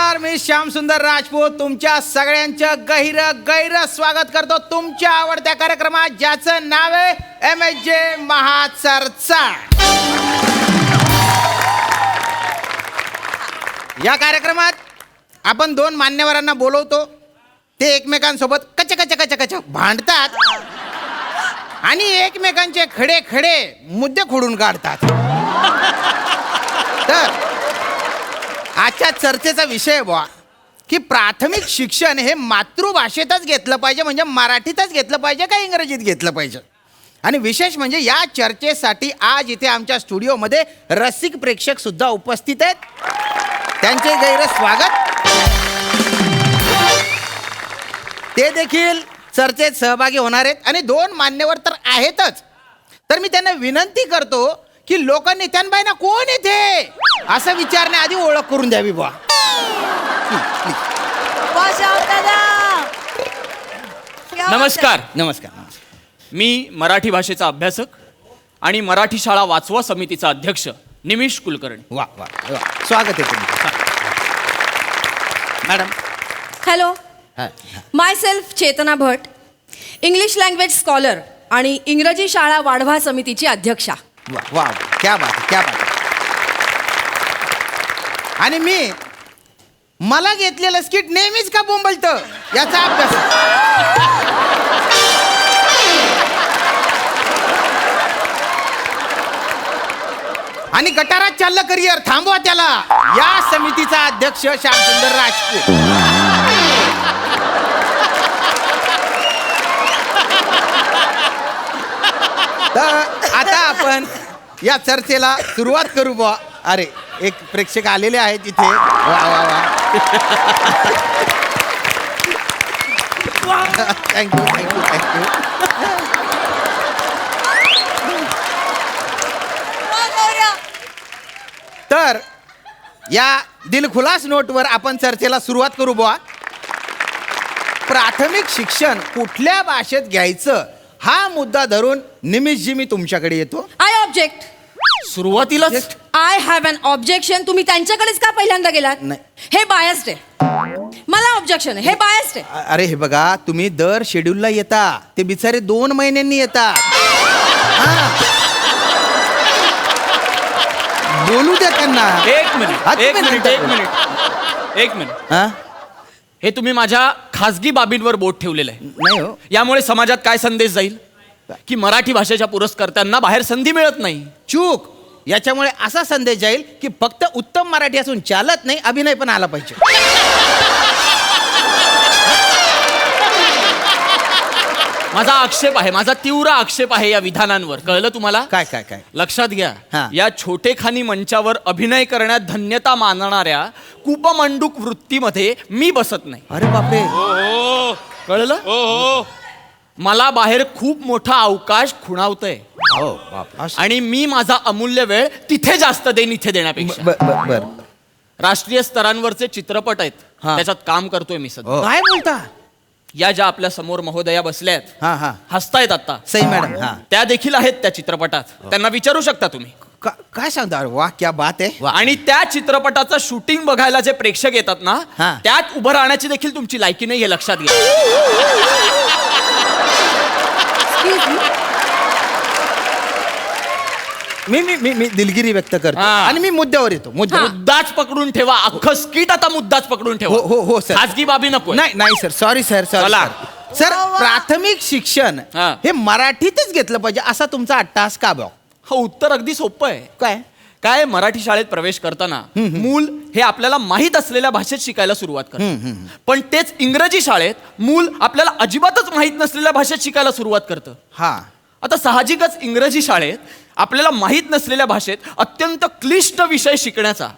नमस्कार, मी श्याम सुंदर राजपूत तुमच्या सगळ्यांचं गैर स्वागत करतो तुमच्या आवडत्या कार्यक्रमात, ज्याचं नाव आहे MSJ महाचर्चा. या कार्यक्रमात आपण दोन मान्यवरांना बोलवतो. ते एकमेकांसोबत कच भांडतात आणि एकमेकांचे खडे मुद्दे खोडून काढतात. तर आजच्या चर्चेचा विषय बुवा की प्राथमिक शिक्षण हे मातृभाषेतच घेतलं पाहिजे, म्हणजे मराठीतच घेतलं पाहिजे का इंग्रजीत घेतलं पाहिजे. आणि विशेष म्हणजे या चर्चेसाठी आज इथे आमच्या स्टुडिओमध्ये रसिक प्रेक्षक सुद्धा उपस्थित आहेत. त्यांचे गैर स्वागत. ते देखील चर्चेत सहभागी होणार आहेत आणि दोन मान्यवर तर आहेतच. तर मी त्यांना विनंती करतो की लोकांनी त्यांना कोण येते असं विचारण्याआधी ओळख करून द्यावी बुवा. नमस्कार. नमस्कार. मी मराठी भाषेचा अभ्यासक आणि मराठी शाळा वाचवा समितीचा अध्यक्ष निमिष कुलकर्णी. वा वा वा, स्वागत आहे तुमचं मॅडम. हॅलो, माय सेल्फ चेतना भट, इंग्लिश लँग्वेज स्कॉलर आणि इंग्रजी शाळा वाढवा समितीची अध्यक्षा. वा वा, क्या बात आहे, क्या बात आहे. आणि मला घेतलेलं स्किट नेहमीच का बोंबलतं याचा अभ्यास. आणि गटारात चाललं करिअर, थांबवा त्याला. या समितीचा अध्यक्ष श्यामसुंदर राजपूत. तर आता आपण या चर्चेला सुरुवात करू बुवा. अरे, एक प्रेक्षक आलेले आहेत इथे. वा वा वा, थँक्यू. तर या दिलखुलास नोटवर आपण चर्चेला सुरुवात करू बुवा. प्राथमिक शिक्षण कुठल्या भाषेत घ्यायचं हा मुद्दा धरून निमिषजी मी तुमच्याकडे येतो. I object. सुरुवातीलाच आय हॅव अन ऑब्जेक्शन. तुम्ही त्यांच्याकडेच का पहिल्यांदा गेलात? नाही. हे बायस्ड आहे. मला ऑब्जेक्शन आहे, हे बायस्ड आहे. अरे हे बघा, तुम्ही दर शेड्यूलला येता, ते बिचारे 2 महिन्यांनी येतात. बोलू द्या त्यांना. एक मिनिट. हा? हे तुम्ही माझ्या खासगी बाबींवर बोट ठेवलेलं आहे. नाही हो. यामुळे समाजात काय संदेश जाईल की मराठी भाषेच्या पुरस्कर्त्यांना बाहेर संधी मिळत नाही. चूक. याच्यामुळे असा संदेश जाईल की फक्त उत्तम मराठी असून चालत नाही, अभिनय पण आला पाहिजे. माझा आक्षेप आहे, माझा तीव्र आक्षेप आहे या विधानांवर. कळलं तुम्हाला? काय काय काय लक्षात घ्या. हा. या छोटेखानी मंचावर अभिनय करण्यात धन्यता मानणाऱ्या कूपमंडूक वृत्तीमध्ये मी बसत नाही. अरे बापरे. कळलं? मला बाहेर खूप मोठा अवकाश खुणावतोय हो बाप. आणि मी माझा अमूल्य वेळ तिथे जास्त देईन इथे देण्यापेक्षा. बर. राष्ट्रीय स्तरांवरचे चित्रपट आहेत, हा. त्याच्यात काम करतोय मी सध्या. काय बोलता? या ज्या आपल्या समोर महोदया बसल्या आहेत, हा. हसतायत आता, सई मॅडम. हा. त्या देखील आहेत त्या चित्रपटात. त्यांना विचारू शकता तुम्ही. काय सांगता? अरे वा, क्या बात आहे. आणि त्या चित्रपटाचं शूटिंग बघायला जे प्रेक्षक येतात ना, हा. त्यात उभं राहण्याची देखील तुमची लायकी नाही हे लक्षात घ्या. मी दिलगिरी व्यक्त करतो हा. आणि मी मुद्द्यावर येतो. मुद्दाच पकडून ठेवा. अख्खं स्किट आता मुद्दाच पकडून ठेवा. हो सर. खाजगी बाबी नको. नाही सर, सॉरी सर. चला. सर, प्राथमिक शिक्षण हा. हे मराठीतच घेतलं पाहिजे असा तुमचा अट्टास का भाऊ? हो, उत्तर अगदी सोपं आहे. काय मराठी शाळेत प्रवेश करताना मूल हे आपल्याला माहीत असलेल्या भाषेत शिकायला सुरुवात करतं. पण तेच इंग्रजी शाळेत मूल आपल्याला अजिबातच माहीत नसलेल्या भाषेत शिकायला सुरुवात करतं. हा. आता साहजिकच इंग्रजी शाळेत आपल्याला माहीत नसलेल्या भाषेत अत्यंत क्लिष्ट विषय शिकण्याचा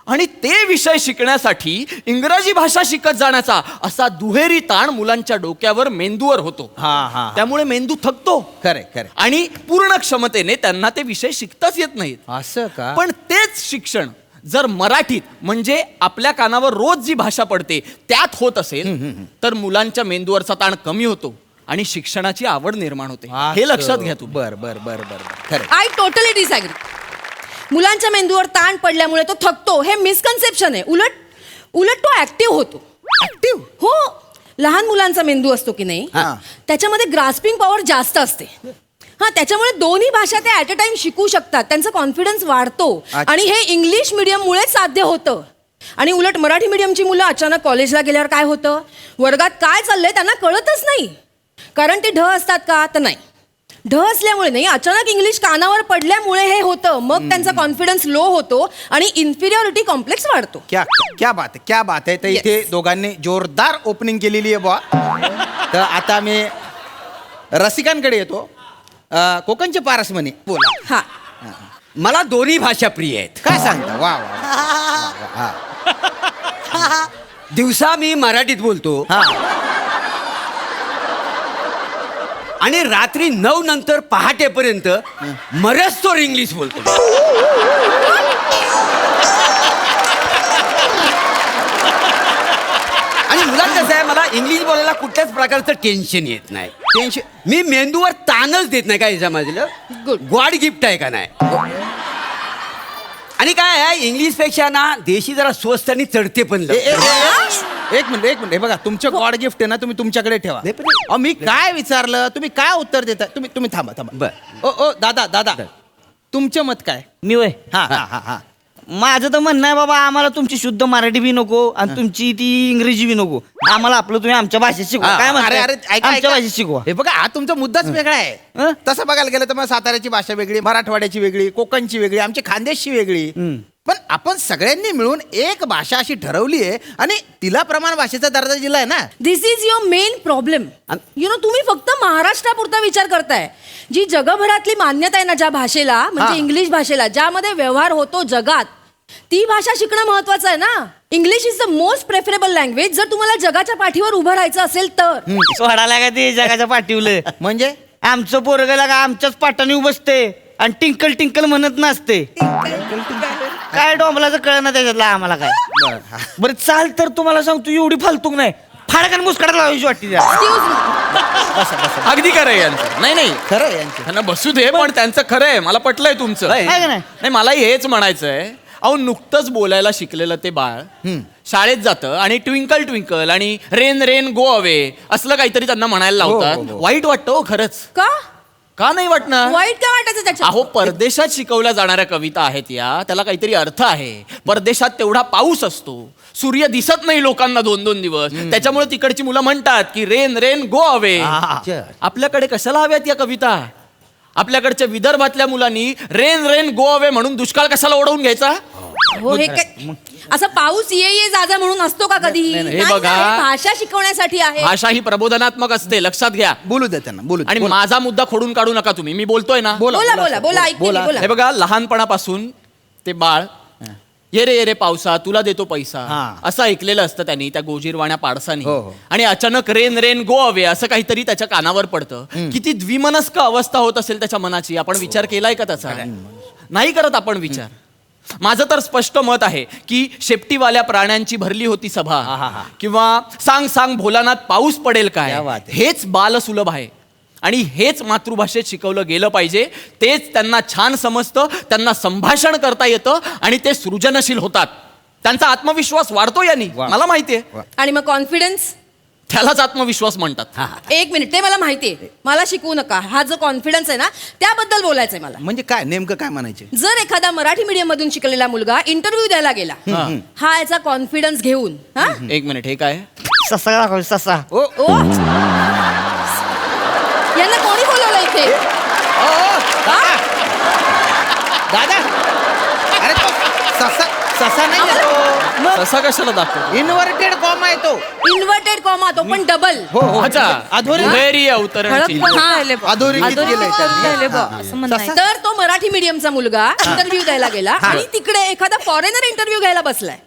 आणि ते विषय शिकण्यासाठी इंग्रजी भाषा शिकत जाण्याचा असा दुहेरी ताण मुलांच्या डोक्यावर, मेंदूवर होतो. हा. त्यामुळे मेंदू थकतो. खरे. आणि पूर्ण क्षमतेने त्यांना ते विषय शिकताच येत नाहीत. असं का? पण तेच शिक्षण जर मराठीत, म्हणजे आपल्या कानावर रोज जी भाषा पडते त्यात होत असेल तर मुलांच्या मेंदूवरचा ताण कमी होतो आणि शिक्षणाची आवड निर्माण होते. हे लक्षात घ्या तुम्ही. बर. खरं. I totally disagree. मुलांच्या मेंदूवर ताण पडल्यामुळे तो थकतो हे मिसकन्सेप्शन आहे. उलट तो ऍक्टिव्ह होतो. ऍक्टिव्ह. हो, लहान मुलांचा मेंदू असतो की नाही, हा. त्याच्यामध्ये ग्रास्पिंग पॉवर जास्त असते. हा, त्याच्यामुळे दोन्ही भाषा ते ऍट अ टाइम शिकू शकतात. त्यांचा कॉन्फिडन्स वाढतो. अच्छा. आणि हे इंग्लिश मिडियममुळेच साध्य होतं. आणि उलट मराठी मिडियमची मुलं अचानक कॉलेजला गेल्यावर काय होतं, वर्गात काय चाललंय त्यांना कळतच नाही. कारण ते ढ असतात का, तर नाही. ढ असल्यामुळे नाही, अचानक इंग्लिश कानावर पडल्यामुळे हे होतं. मग त्यांचा कॉन्फिडन्स लो होतो आणि इन्फिरियरिटी कॉम्प्लेक्स वाढतो. क्या क्या बात आहे, क्या बात आहे. तर Yes. इथे दोघांनी जोरदार ओपनिंग केलेली आहे बुवा. तर आता मी रसिकांकडे येतो. कोकणचे पारस म्हणे बोला. हा, मला दोन्ही भाषा प्रिय आहेत. काय सांगता? वा वा. हा. दिवसा मी मराठीत बोलतो हा. आणि रात्री 9 नंतर पहाटेपर्यंत मरस्तोर इंग्लिश बोलतो. आणि मुलात कसं आहे, मला इंग्लिश बोलायला कुठल्याच प्रकारचं टेन्शन येत नाही. टेन्शन. मी मेंदूवर ताणच देत नाही. काय याच्यामधलं Good. गॉड गिफ्ट आहे का नाही. आणि काय आहे, इंग्लिश पेक्षा ना देशी जरा स्वस्त आणि चढते पण एक मिनिट हे बघा, तुमचं गॉड गिफ्ट आहे ना, तुम्ही तुमच्याकडे ठेवा. नाही, पण- अहो, मी काय विचारलं, तुम्ही काय उत्तर देता? तुम्ही थांबा. बरं. ओ दादा तुमचं मत काय? मी वय हा हा हा हा. माझं तर म्हणणं आहे बाबा, आम्हाला तुमची शुद्ध मराठी बी नको आणि तुमची ती इंग्रजी बी नको. आम्हाला आपलं तुम्ही आमच्या भाषेत शिकवा. काय अरे म्हणताय? अरे ऐका, आमच्या ऐका. भाषेत शिकवा. हे बघा, हा तुमचा मुद्दाच वेगळा आहे. हं? तसं बघायला गेलं तर मग साताऱ्याची भाषा वेगळी, मराठवाड्याची वेगळी, कोकणची वेगळी, आमची खानदेशची वेगळी. पण आपण सगळ्यांनी मिळून एक भाषा अशी ठरवली आहे आणि तिला प्रमाण भाषेचा दर्जा दिलाय ना. This is your main problem. You know, तुम्ही फक्त महाराष्ट्रापुरता विचार करताय. जी जगभरातली मान्यता आहे ना ज्या भाषेला, म्हणजे हा. इंग्लिश भाषेला, ज्यामध्ये व्यवहार होतो जगात, ती भाषा शिकणं महत्वाचं आहे ना. English is the most preferable language जर तुम्हाला जगाच्या पाठीवर उभं राहायचं असेल तर. सोडायला का ते जगाच्या पाठीवलं. म्हणजे आमचं पोरगला का आमच्याच पाटाने उभसते आणि टिंकल टिंकल म्हणत नसते. काय डोंबलाचं कळ ना त्याच्यातलं आम्हाला काय. बरं चाल, तर तुम्हाला सांगतो एवढी फालतूक नाही, फाडकान मुस्कडा लावायची वाटते त्याला. Excuse me. अगदी खरं आहे यांचं. नाही खरं आहे यांचं. त्यांना बसू दे, पण त्यांचं खरं आहे. मला पटलंय तुमचं. आहे. आहे का नाही? नाही, मलाही हेच म्हणायचंय. अहो, नुकतंच बोलायला शिकलेलं ते बाळ शाळेत जातं आणि ट्विंकल ट्विंकल आणि रेन रेन गो अवे असलं काहीतरी त्यांना म्हणायला लावतात. हो. वाईट वाटतं हो खरंच. का नाही वाटणार? वाईट काय वाटायचं त्याच्यात? अहो, परदेशात शिकवल्या जाणाऱ्या कविता आहेत त्याला काहीतरी अर्थ आहे. परदेशात तेवढा पाऊस असतो, सूर्य दिसत नाही लोकांना 2-2 दिवस, त्याच्यामुळे तिकडची मुलं म्हणतात की रेन रेन गो अवे. आपल्याकडे कशाला हव्यात या कविता? आपल्याकडच्या विदर्भातल्या मुलांनी रेन रेन गो अवे म्हणून दुष्काळ कशाला ओढवून घ्यायचा? हो, हे काय असं पाऊस ये जा म्हणून असतो का कधी? हे नाही, बघा. नाही, भाषा शिकवण्यासाठी आहे. भाषा ही प्रबोधनात्मक असते, लक्षात घ्या. बोलू दे त्यांना, बोलू दे. आणि बोला. माझा मुद्दा खोडून काढू नका तुम्ही. मी बोलतोय ना. बोला ऐकते मी, बोला. हे बघा, लहानपणापासून ते बाळ ये रे पावसा तुला देतो पैसा हा. असं ऐकलेलं असतं त्यांनी त्या गोजीरवाण्या पाडसानी. हो. आणि अचानक रेन रेन गो अवे असं काहीतरी त्याच्या कानावर पडतं. किती द्विमनस्क अवस्था होत असेल त्याच्या मनाची. आपण विचार केलाय का त्याचा? नाही करत आपण विचार. माझं तर स्पष्ट मत आहे की शेपटीवाल्या प्राण्यांची भरली होती सभा किंवा सांग सांग भोलानाथ पाऊस पडेल काय, क्या बात आहे. हेच बालसुलभ आहे. आणि हेच मातृभाषेत शिकवलं गेलं पाहिजे. तेच त्यांना छान समजतं, त्यांना संभाषण करता येतं आणि ते सृजनशील होतात. त्यांचा आत्मविश्वास वाढतो यांनी, वा. मला माहितीये. आणि मग कॉन्फिडन्स, त्यालाच आत्मविश्वास म्हणतात. एक मिनिट, ते मला माहितीये. मला शिकवू नका. हा जो कॉन्फिडन्स आहे ना, त्याबद्दल बोलायचंय मला. म्हणजे काय नेमकं काय म्हणायचे? जर एखादा मराठी मीडियम मधून शिकलेला मुलगा इंटरव्ह्यू द्यायला गेला, हा याचा कॉन्फिडन्स घेऊन, हा एक मिनिट, हे काय? ससा दाखव, ससा. ओ ओ, यांना कोणी बोलवलं इथे? दादा, अरे तो ससा नाही आहे तो. तसा कशाला दाखवतो? इन्व्हर्टेड कॉमा आहे तो. इन्व्हर्टेड कॉमा, तो पण डबल. हो हो. अच्छा, अधोरेखित. दुहेरी अवतरण चिन्ह. अधोरेखित केलंय त्यांनी. तर तो मराठी मीडियमचा मुलगा इंटरव्ह्यू द्यायला गेला आणि तिकडे एखादा फॉरेनर इंटरव्ह्यू घ्यायला बसलाय.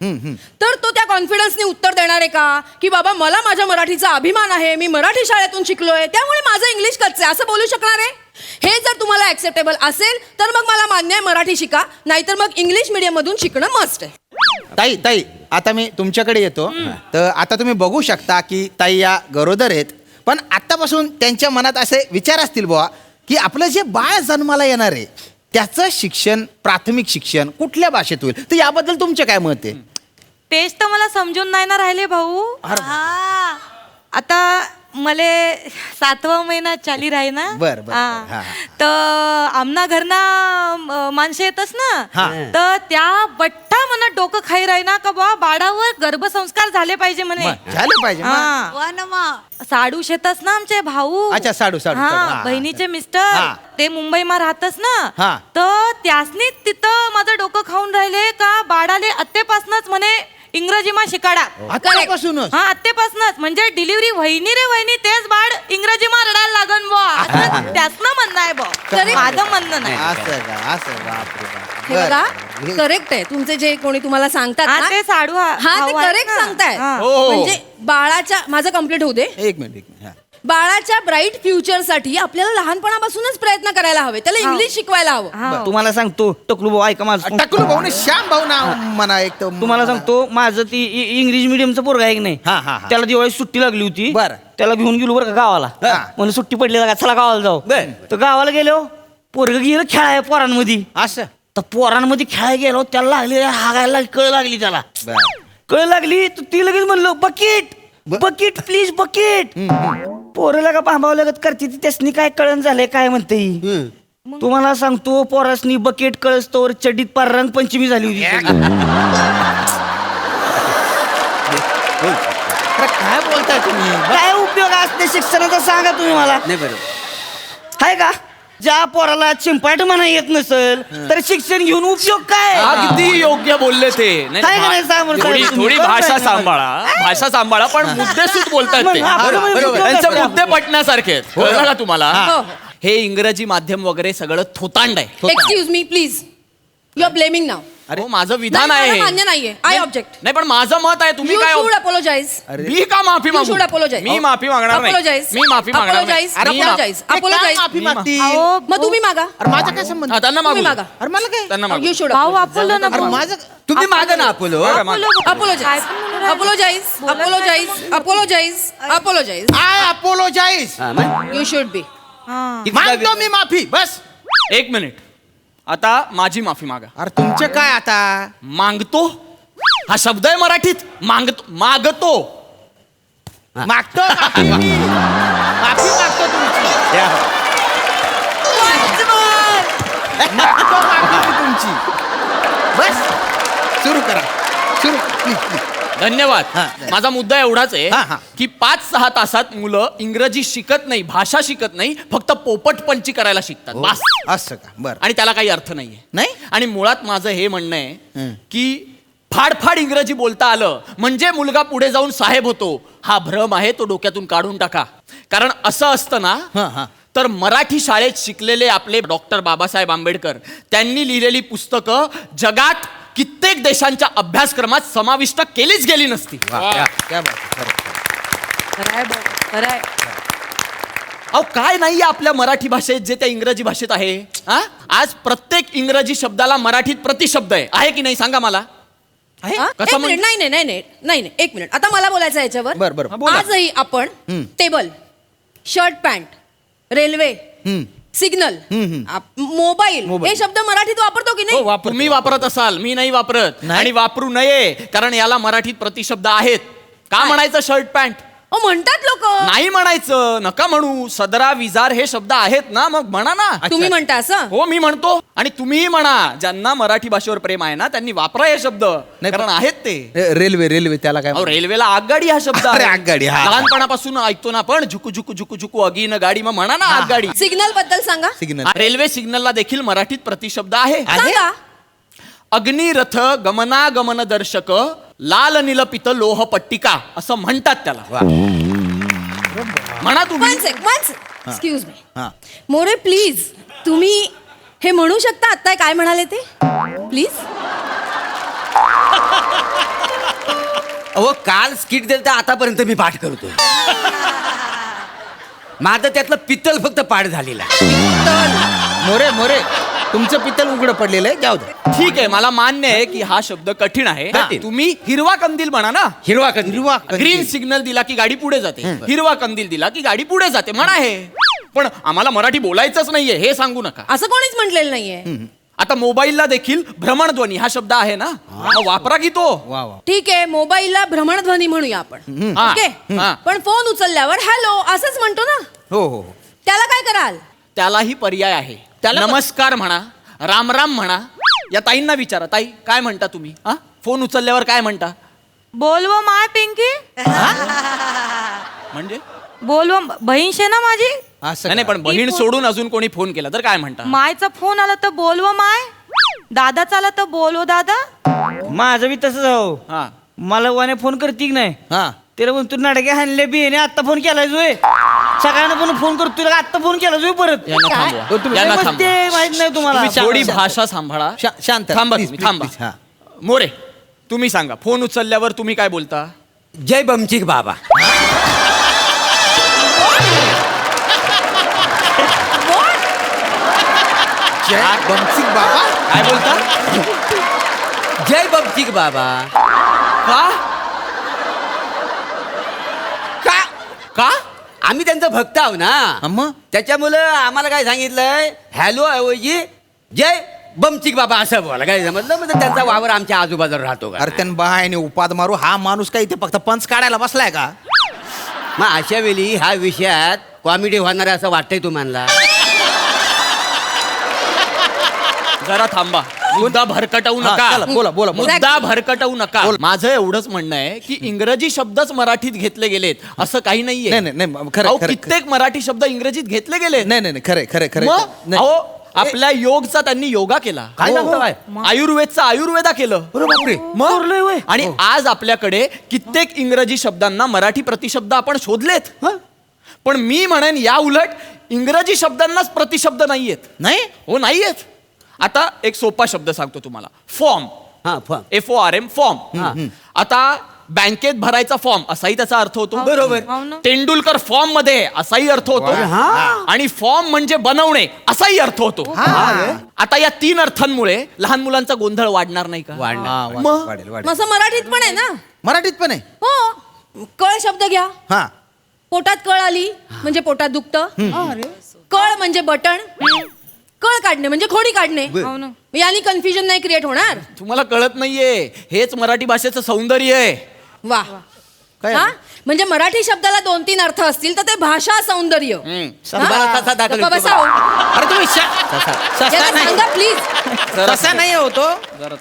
तर तो त्या कॉन्फिडन्सने उत्तर देणार आहे का की बाबा मला माझ्या मराठीचा अभिमान आहे, मी मराठी शाळेतून शिकलोय, त्यामुळे माझं इंग्लिश कच्चं आहे, असं बोलू शकणार आहे? हे जर तुम्हाला ऍक्सेप्टेबल असेल तर मग मला मान्य आहे, मराठी शिका. नाहीतर मग इंग्लिश मीडियम मधून शिकणं मस्ट आहे. ताई आता मी तुमच्याकडे येतो. तर आता तुम्ही बघू शकता की ताई या गरोदर आहेत, पण आतापासून त्यांच्या मनात असे विचार असतील बुवा की आपलं जे बाळ जन्माला येणार आहे त्याचं शिक्षण, प्राथमिक शिक्षण कुठल्या भाषेत होईल. तर याबद्दल तुमचे काय मत आहे? तेच तर मला समजून नाही ना राहिले भाऊ. हा. आता मले 7वा महिना चाली राही ना. बर, बर, हा. हा, हा. तर आमना घरना माणसं येतच ना. हा. तर त्या बट्टा म्हणा डोकं खाई राही ना का बा बाळावर गर्भसंस्कार झाले पाहिजे म्हणे. झाले पाहिजे मग. हा. साडू शेतच ना आमचे भाऊ. अच्छा, साडू, साडू, हा, साडू. हा, बहिणीचे हा. मिस्टर ते मुंबईमा राहतच हा. ना. तर त्यासनी तिथं माझं डोकं खाऊन राहिले का बाळाले आत्तेपासूनच म्हणे इंग्रजीमा शिकाडा. आतापासूनच हा, आत्तेपासूनच म्हणजे डिलिव्हरी वहिनी रे वहिनी तेच बाळ इंग्रजीमा रडायला लागन बुवा. त्यासनं म्हणणं आहे बुवा. माझं म्हणणं नाही. असं का, असं बापरे बाप. हे बघा बरं. करेक्ट आहे तुमचे जे कोणी तुम्हाला सांगतात हा, ना, ते साडू हा ते भाऊ आहेत करेक्ट ना. सांगतायत. हा. हो. म्हणजे बाळाच्या माझं कम्प्लीट होऊ दे. एक मिनिट हा. बाळाच्या ब्राईट फ्युचर साठी आपल्याला लहानपणापासूनच प्रयत्न करायला हवे, त्याला इंग्लिश शिकवायला हवं. हा. तुम्हाला सांगतो टकलू भाऊ ऐका माझं. टकलू भाऊ ने श्याम भाऊ नाव म्हणा एक तर. तुम्हाला सांगतो माझं ती इंग्लिश मिडियमचं पोरगा आहे की नाही. हा, हा, हा. त्याला दिवाळी सुट्टी लागली होती. बरं. त्याला घेऊन गेलो बरं का गावाला. हा. म्हणून सुट्टी पडली का चला गावाला जाऊ. बरं. तर गावाला गेलो पोरग गेलं खेळाय पोरांमध्ये. असं तर पोरांमध्ये खेळायला गेलो त्याला लागली हागायला कळ लागली त्याला. कळ लागली तर ती लगेच म्हणलं बकेट बकेट प्लीज बकेट. पोरला का पांभाव लगत करते ती त्यासनी काय कळण झालंय काय म्हणते ही. तुम्हाला सांगतो पोरासनी बकेट कळस्तोवर चड्डीत पार रंगपंचमी झाली होती सगळी. अरे काय बोलताय तुम्ही? काय उपयोग असते शिक्षणाचा सांगा तुम्ही मला. नाही बरोबर. हाय का ज्या पोराला चिंपाट म्हणा येत नसेल तर शिक्षण घेऊन उपयोग काय. अगदी योग्य बोलले ते. नाही, काय करायचं सांग बरं, थोडी साहेब, थोडी तुम्ही भाषा बरोबर आहे. सांभाळा पण मुद्देसूद बोलतायत ते. मग हा, बरोबर, बरोबर. त्यांचे मुद्दे पटण्यासारखे आहेत. कळलं का तुम्हाला? हो. हे इंग्रजी माध्यम वगैरे सगळं थोतांड आहे. Excuse me please, you are blaming now. अरे माझं विधान आहे हे. मान्य नाहीये. I object. नाही पण माझं मत आहे. तुम्ही यू काय शुड अपोलोजाइज. मी का माफी You मागू? should apologize. मी माफी मागणार नाही. Apologize. मी माफी मागणार नाही. Apologize. मी मा- Apologize. अरे काय Apologize. माफी मागतील? अहो, मग तुम्ही मागा. अरे माझा काय संबंध? हा, त्यांना मागू तुम्ही द्या. मागा. अरे मला काय? त्यांना मागू. यू शुड भाऊ अपोलो ना अरे भाऊ. माझं तुम्ही मागा ना अपोलो. बघा, मागू. Apologize. Apologize. Apologize. Apologize. Apologize. I apologize. हा, मग? You should be. हा. मागतो मी माफी बस. एक मिनिट. आता माझी माफी मागा. अरे तुमचे काय आता? मागतो हा शब्द आहे मराठीत. मागतो मागतो माफी. माफी मागतो तुमची. मागतो माफी मी तुमची. बस सुरू करा. सुरू प्लीज. धन्यवाद. हा. माझा मुद्दा एवढाच हा, हा. आहे की 5-6 तासात मुलं इंग्रजी शिकत नाही, भाषा शिकत नाही, फक्त पोपटपंची करायला शिकतात. बस. असं का? बरं. आणि त्याला काही अर्थ नाहीये. नाही? आणि मुळात माझं हे म्हणणं आहे की फाडफाड इंग्रजी बोलता आलं म्हणजे मुलगा पुढे जाऊन साहेब होतो, हा भ्रम आहे, तो डोक्यातून काढून टाका. कारण असं असतं हा, ना हा. तर मराठी शाळेत शिकलेले आपले डॉक्टर बाबासाहेब आंबेडकर त्यांनी लिहिलेली पुस्तकं जगात कित्येक देशांच्या अभ्यासक्रमात समाविष्ट केलीच गेली नसती. वा, क्या बात आहे. खरं. खरंय भाऊ, खरंय. अहो काय नाहीये आपल्या मराठी भाषेत जे त्या इंग्रजी भाषेत आहे. हा? आज प्रत्येक इंग्रजी शब्दाला मराठीत प्रतिशब्द आहे की नाही सांगा मला. आहे? हा? कसं एक मिनिट. नाही एक मिनिट. आता मला बोलायचं आहे याच्यावर. बरं, बरं. हा, बोला. आजही आपण table, shirt pant, railway, signal, mobile हे शब्द मराठीत वापरतो की नाही? तुम्ही वापरत असाल, मी नाही वापरत. नाही? आणि वापरू नये कारण याला मराठीत प्रतिशब्द आहेत. का म्हणायचं शर्ट पॅन्ट? म्हणतात लोक. नाही म्हणायचं. नका म्हणू. सदरा विजार हे शब्द आहेत ना, मग म्हणा ना. तुम्ही म्हणता असं? हो मी म्हणतो आणि तुम्हीही म्हणा. ज्यांना मराठी भाषेवर प्रेम आहे ना त्यांनी वापरा हे शब्द. नाही, कारण आहेत ते. रेल्वे त्याला काय? अहो, रेल्वेला आगगाडी हा शब्द अरे, आहे. आगगाडी, हा. लहानपणापासून ऐकतो ना आपण झुकू झुकू झुकू झुकू अगीन गाडी, मग म्हणा ना आगगाडी. सिग्नल बद्दल सांगा. सिग्नल. हा, रेल्वे सिग्नलला देखील मराठीत प्रतिशब्द आहे. सांगा. अग्निरथ गमनागमन दर्शक लाल निलपित लोह पट्टिका असं म्हणतात त्याला. म्हणा तुम्ही. Excuse me. हा. मोरे प्लीज, तुम्ही हे म्हणू शकता आता काय म्हणाले ते प्लीज? अहो काल स्किट दिलं तर आतापर्यंत मी पाठ करतोय. माझं त्यातलं पित्तल फक्त पाठ झालेला आहे. मोरे तुमचं पित्तल उघडं पडलेलं आहे. जाऊ दे. ठीक आहे, मला मान्य आहे की हा शब्द कठीण आहे. कठीण. तुम्ही हिरवा कंदील म्हणा ना. हिरवा कंदील. हिरवा कंदील. ग्रीन सिग्नल दिला की गाडी पुढे जाते. हिरवा कंदील दिला की गाडी पुढे जाते म्हणा हे. पण आम्हाला मराठी बोलायचंच नाहीये हे सांगू नका. असं कोणीच म्हटलेलं नाहीये. आता मोबाईलला देखील भ्रमणध्वनी हा शब्द आहे ना, मग वापरा की तो. वा वा. ठीक आहे, मोबाईलला भ्रमणध्वनी म्हणूया आपण. हा. ओके, हा. पण फोन उचलल्यावर हॅलो असंच म्हणतो ना, हो हो हो. त्याला काय कराल? त्यालाही पर्याय आहे. नमस्कार म्हणा, राम राम म्हणा. या ताईंना विचारा, ताई काय म्हणता तुम्ही? हा, फोन उचलल्यावर काय म्हणता? बोलव माय पिंकी, म्हणजे बोलव बहीण शे ना माझी. असं नाही का? पण बहीण सोडून अजून कोणी फोन केला तर काय म्हणता? मायचा फोन आला तर बोलव माय, दादाचा आला तर बोलव दादा. माझं बी तसंच हो. हा. मला वाने फोन करती की नाही, हा. त्याला म्हणतो नाटके हाणले बी आता फोन केलाय जोय. सगळ्यांना पण फोन करतो आता फोन केला जोय परत. यांना थांबवा. यांना मग थांबवा. ते माहित नाही तुम्हाला. तुम्ही थोडी भाषा सांभाळा. शांत थांबा please, तुम्ही, please, थांबा. please. हा. मोरे, तुम्ही सांगा, फोन उचलल्यावर तुम्ही काय बोलता? जय बमचिक बाबा. जय बमसिक बाबा. काय बोलता? जय बमचिक बाबा. का? का का? आम्ही त्यांचा भक्त आहो ना, मग त्याच्यामुळं आम्हाला काय सांगितलंय, हॅलो ऐवजी जय बमचिक बाबा असं बोला. काय समजलं? म्हणजे त्यांचा वावर आमच्या आजूबाजूला राहतो का? अरे त्यानं बायने उपाद मारू. हा माणूस काय इथे फक्त पंच काढायला बसलाय का? मग अशा वेळी ह्या विषयात कॉमेडी होणार आहे असं वाटतंय तुम्हाला? जरा थांबा. मुद्दा भरकटवू हा, नका. चला, बोला, बोला, बोला. मुद्दा भरकटवू नका. माझं एवढंच म्हणणं आहे की इंग्रजी शब्दच मराठीत घेतले गेलेत असं काही नाहीये. नाही, नाही, नाही, खरं, अहो, खरं, कित्येक मराठी शब्द इंग्रजीत घेतले गेले. नाही नाही नाही, खरंय खरंय खरंय. मग नाही. अहो, आपल्या योगचा त्यांनी योगा केला. काय सांगता काय? आयुर्वेदचा आयुर्वेदा केलं. अरे बापरे. मग आणि आज आपल्याकडे कित्येक इंग्रजी शब्दांना मराठी प्रतिशब्द आपण शोधलेत. पण मी म्हणेन या उलट इंग्रजी शब्दांनाच प्रतिशब्द नाहीयेत. नाही हो, नाहीयेत. आता एक सोपा शब्द सांगतो तुम्हाला, फॉर्म. हा FORM, फॉर्म. आता बँकेत भरायचा फॉर्म असाही त्याचा अर्थ होतो. बरोबर. हो ना. तेंडुलकर फॉर्म मध्ये असाही अर्थ होतो. आणि फॉर्म म्हणजे बनवणे असाही अर्थ होतो. आता या 3 अर्थांमुळे लहान मुलांचा गोंधळ वाढणार नाही का? वाढणार. हा, मग? वाढेल वाढेल. असं मराठीत पण आहे ना. मराठीत पण आहे. हो, कळ शब्द घ्या. हा. पोटात कळ आली म्हणजे पोटात दुखतं. कळ म्हणजे बटण, कळ काढणे म्हणजे खोडी काढणे. हो ना. यानी कन्फ्युजन नाही क्रिएट होणार. तुम्हाला कळत नाहीये, हेच मराठी भाषेचं सौंदर्य आहे. वा. काय हा, म्हणजे मराठी शब्दाला 2-3 अर्थ असतील तर ते भाषा सौंदर्य. मला तसा दाखल गप्पा होतो बसा हो. अरे तुम्ही ससा याला नाही. सांगा प्लीज. ससा नाही होतो.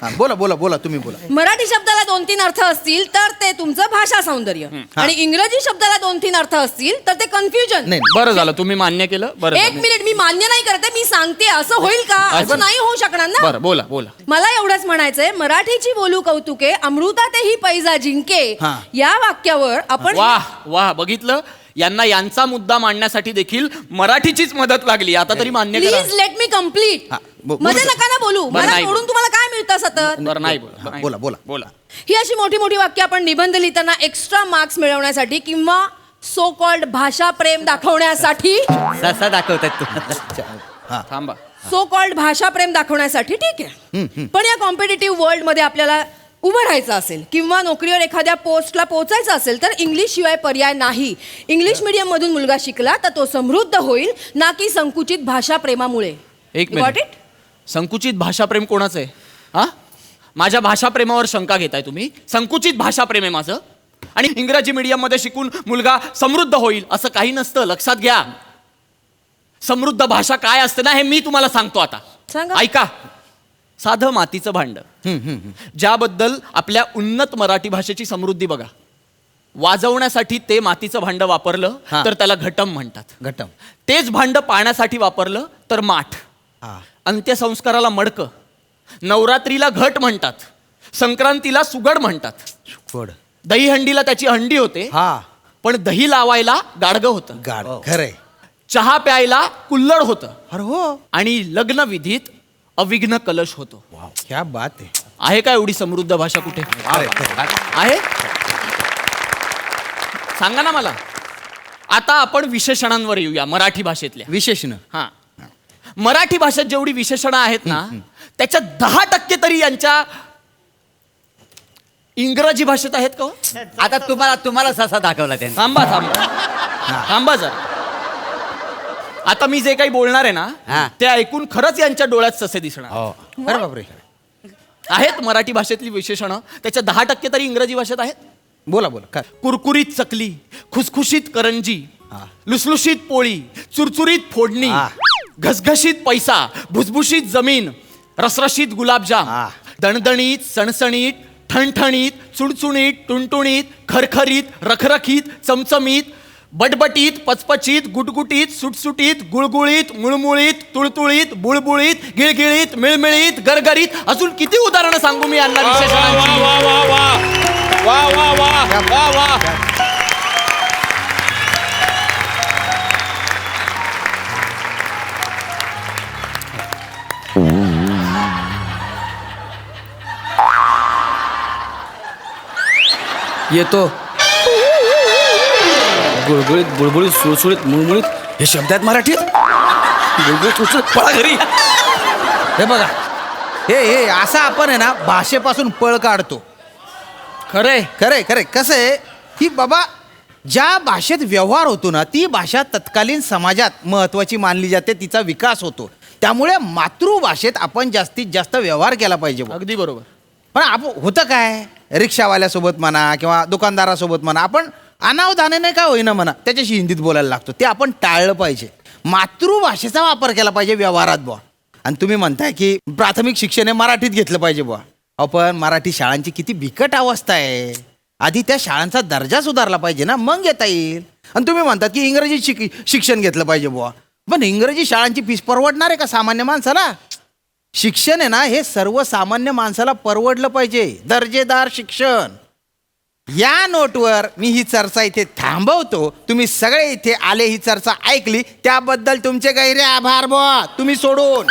हा, बोला बोला बोला तुम्ही बोला. मराठी शब्दाला 2-3 अर्थ असतील तर ते तुमचं भाषा सौंदर्य, आणि इंग्रजी शब्दाला 2-3 अर्थ असतील तर ते कन्फ्युजन. नाही बरं झालं तुम्ही मान्य केलं. बरं एक झालं. मी मान्य नाही करते, मी सांगते असं होईल का? असं नाही होऊ शकणार ना. बरं, बोला बोला. मला एवढंच म्हणायचंय, मराठीची बोलू कौतुके अमृता तेही पैजा जिंके, हा. या वाक्यावर आपण वाह वाह, बघितलं, यांना यांचा मुद्दा मांडण्यासाठी देखील मराठीचीच मदत लागली. आता तरी मान्य करा. Please let me complete. हा, बोलू मध्ये दे. नका ना बोलू. बरं, मला नाही सोडून तुम्हाला काय मिळतं सतत? बरं, नाही बोला, नाही बोला, बोला. बोला. ही अशी मोठी मोठी वाक्य आपण निबंध लिहिताना एक्स्ट्रा मार्क्स मिळवण्यासाठी किंवा सो कॉल्ड भाषा प्रेम दाखवण्यासाठी, ससा दाखवतात तुम्हाला. थांबा. सो कॉल्ड भाषा प्रेम दाखवण्यासाठी ठीक आहे. पण या कॉम्पिटेटिव्ह वर्ल्ड मध्ये आपल्याला उभं राहायचं असेल किंवा नोकरीवर एखाद्या पोस्टला पोहोचायचं असेल तर इंग्लिश शिवाय पर्याय नाही. इंग्लिश मीडियम मधून मुलगा शिकला तर तो समृद्ध होईल, ना की संकुचित भाषा प्रेमामुळे. एक You got मिनिट. संकुचित भाषाप्रेम कोणाचं आहे? हा, माझ्या भाषाप्रेमावर शंका घेताय तुम्ही? संकुचित भाषाप्रेम आहे माझं, आणि इंग्रजी मीडियम मध्ये शिकून मुलगा समृद्ध होईल असं काही नसतं. लक्षात घ्या. समृद्ध भाषा काय असते ना हे मी तुम्हाला सांगतो आता. सांगा. ऐका. साधं मातीचं भांड, ज्याबद्दल आपल्या उन्नत मराठी भाषेची समृद्धी बघा. वाजवण्यासाठी ते मातीचं भांड वापरलं हा. तर त्याला घटम म्हणतात. घटम. तेच भांड पाण्यासाठी वापरलं तर माठ. हा. अंत्यसंस्काराला मडकं, नवरात्रीला घट म्हणतात, संक्रांतीला सुगड म्हणतात, गोड. दहीहंडीला त्याची हंडी होते, हा. पण दही लावायला गाडगं होतं, गाड. खरंय. चहा प्यायला कुल्हड होतं, अरे हो. आणि लग्न विधीत अविघ्न कलश होतो. वाव, क्या बात आहे. आहे का एवढी समृद्ध भाषा कुठे? आहे? सांगा ना मला. आता आपण विशेषणांवर येऊया मराठी भाषेतल्या. विशेषण. हा, मराठी भाषेत जेवढी विशेषणं आहेत ना त्याच्यात 10% तरी यांच्या इंग्रजी भाषेत आहेत का हो? आता तुम्हाला ससा दाखवला त्यांनी. थांबा थांबा थांबा जरा. आता मी जे काही बोलणार आहे हा. ना ते ऐकून खरंच यांच्या डोळ्यात ससे दिसणार अरे बापरे. आहेत मराठी भाषेतली विशेषणं, त्याच्या 10% तरी इंग्रजी भाषेत आहेत. बोला बोला काय. कुरकुरीत चकली, खुसखुशीत करंजी, लुसलुशीत पोळी, चुरचुरीत फोडणी, घसघशीत पैसा, भुसभुशीत जमीन, रसरशीत गुलाबजाम, दणदणीत, सणसणीत, ठणठणीत, चुणचुणीत, टुणटुणीत, खरखरीत, रखरखीत, चमचमीत, बटबटीत, पचपचीत, गुटगुटीत, सुटसुटीत, गुळगुळीत, मुळमुळीत, तुळतुळीत, बुळबुळीत, गिळगिळीत, मिळमिळीत, गरगरीत. अजून किती उदाहरणं सांगू मी यांना विशेषणांची. येतो. गुळगुळीत, बुळबुळीत, सुळसुळीत, मुळमुळीत हे शब्द आहेत मराठीत. गुळगुळीत, सुळसुळीत, पळा घरी. हे बघा, हे असं आपण आहे ना भाषेपासून पळ काढतो. खरंय. खरंय खरंय. कसं आहे की बाबा ज्या भाषेत व्यवहार होतो ना ती भाषा तत्कालीन समाजात महत्वाची मानली जाते, तिचा विकास होतो. त्यामुळे मातृभाषेत आपण जास्तीत जास्त व्यवहार केला पाहिजे बुवा. अगदी बरोबर. पण आपण होतं काय, रिक्षावाल्यासोबत म्हणा किंवा दुकानदारासोबत म्हणा, आपण अनावधानाने काय होईना म्हणा त्याच्याशी हिंदीत बोलायला लागतो. ते आपण टाळलं पाहिजे. मातृभाषेचा वापर केला पाहिजे व्यवहारात बुवा. आणि तुम्ही म्हणताय की प्राथमिक शिक्षण हे मराठीत घेतलं पाहिजे बुवा. आपण मराठी शाळांची किती बिकट अवस्था आहे. आधी त्या शाळांचा दर्जा सुधारला पाहिजे ना, मग घेता येईल. आणि तुम्ही म्हणतात की इंग्रजी शिक्षण घेतलं पाहिजे बुवा. पण इंग्रजी शाळांची फीस परवडणार आहे का सामान्य माणसाला? शिक्षण आहे ना हे सर्वसामान्य माणसाला परवडलं पाहिजे, दर्जेदार शिक्षण. या नोटवर मी ही चर्चा इथे थांबवतो. तुम्ही सगळे इथे आले, ही चर्चा ऐकली त्याबद्दल तुमचे गैरे आभार बुवा. तुम्ही सोडून